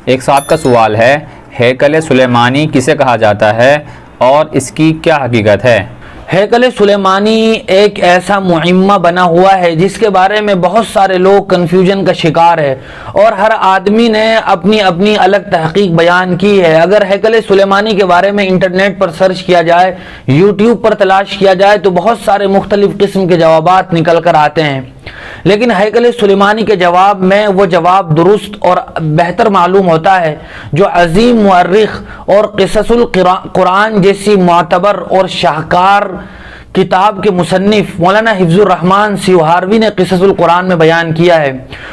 ایک صاحب کا سوال ہے، ہیکل سلیمانی کسے کہا جاتا ہے اور اس کی کیا حقیقت ہے؟ ہیکل سلیمانی ایک ایسا معمہ بنا ہوا ہے جس کے بارے میں بہت سارے لوگ کنفیوژن کا شکار ہے اور ہر آدمی نے اپنی اپنی الگ تحقیق بیان کی ہے۔ اگر ہیکل سلیمانی کے بارے میں انٹرنیٹ پر سرچ کیا جائے، یوٹیوب پر تلاش کیا جائے تو بہت سارے مختلف قسم کے جوابات نکل کر آتے ہیں، لیکن ہیکل سلیمانی کے جواب میں وہ جواب درست اور بہتر معلوم ہوتا ہے جو عظیم مورخ اور قصص القرآن جیسی معتبر اور شاہکار کتاب کے مصنف مولانا حفظ الرحمن سیوہاروی نے قصص القرآن میں بیان کیا ہے۔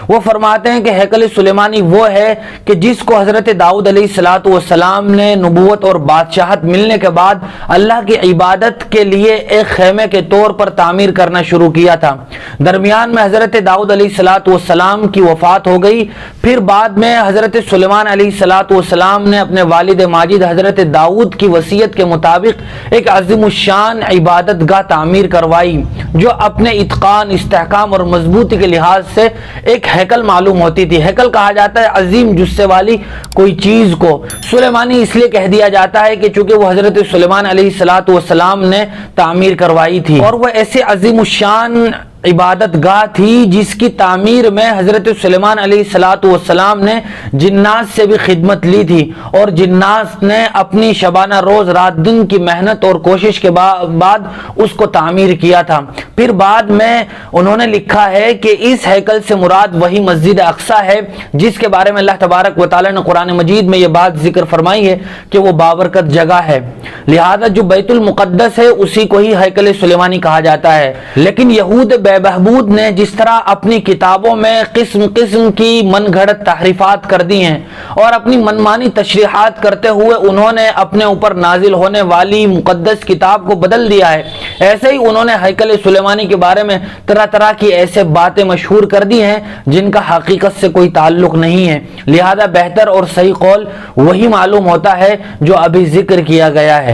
وہ فرماتے ہیں کہ ہیکل سلیمانی وہ ہے کہ جس کو حضرت داؤد علیہ السلام نے نبوت اور بادشاہت ملنے کے بعد اللہ کی عبادت کے لیے ایک خیمے کے طور پر تعمیر کرنا شروع کیا تھا۔ درمیان میں حضرت داؤد علیہ السلام کی وفات ہو گئی، پھر بعد میں حضرت سلیمان علیہ السلام نے اپنے والد ماجد حضرت داؤد کی وصیت کے مطابق ایک عظیم الشان عبادت گاہ تعمیر کروائی جو اپنے اتقان، استحکام اور مضبوطی کے لحاظ سے ایک ہیکل معلوم ہوتی تھی۔ ہیکل کہا جاتا ہے عظیم جثے والی کوئی چیز کو۔ سلیمانی اس لیے کہہ دیا جاتا ہے کہ چونکہ وہ حضرت سلیمان علیہ السلام نے تعمیر کروائی تھی اور وہ ایسے عظیم الشان عبادت گاہ تھی جس کی تعمیر میں حضرت سلیمان علیہ السلام نے جنات سے بھی خدمت لی تھی اور جنات نے اپنی شبانہ روز رات دن کی محنت اور کوشش کے بعد اس کو تعمیر کیا تھا۔ پھر بعد میں انہوں نے لکھا ہے کہ اس ہیکل سے مراد وہی مسجد اقصی ہے جس کے بارے میں اللہ تبارک و تعالی نے قرآن مجید میں یہ بات ذکر فرمائی ہے کہ وہ بابرکت جگہ ہے، لہذا جو بیت المقدس ہے اسی کو ہی ہیکل سلیمانی کہا جاتا ہے۔ لیکن یہود بے بہبود نے جس طرح اپنی کتابوں میں قسم قسم کی من گھڑت تحریفات کر دی ہیں اور اپنی منمانی تشریحات کرتے ہوئے انہوں نے اپنے اوپر نازل ہونے والی مقدس کتاب کو بدل دیا ہے، ایسے ہی انہوں نے ہیکل سلیمانی کے بارے میں طرح طرح کی ایسے باتیں مشہور کر دی ہیں جن کا حقیقت سے کوئی تعلق نہیں ہے، لہذا بہتر اور صحیح قول وہی معلوم ہوتا ہے جو ابھی ذکر کیا گیا ہے۔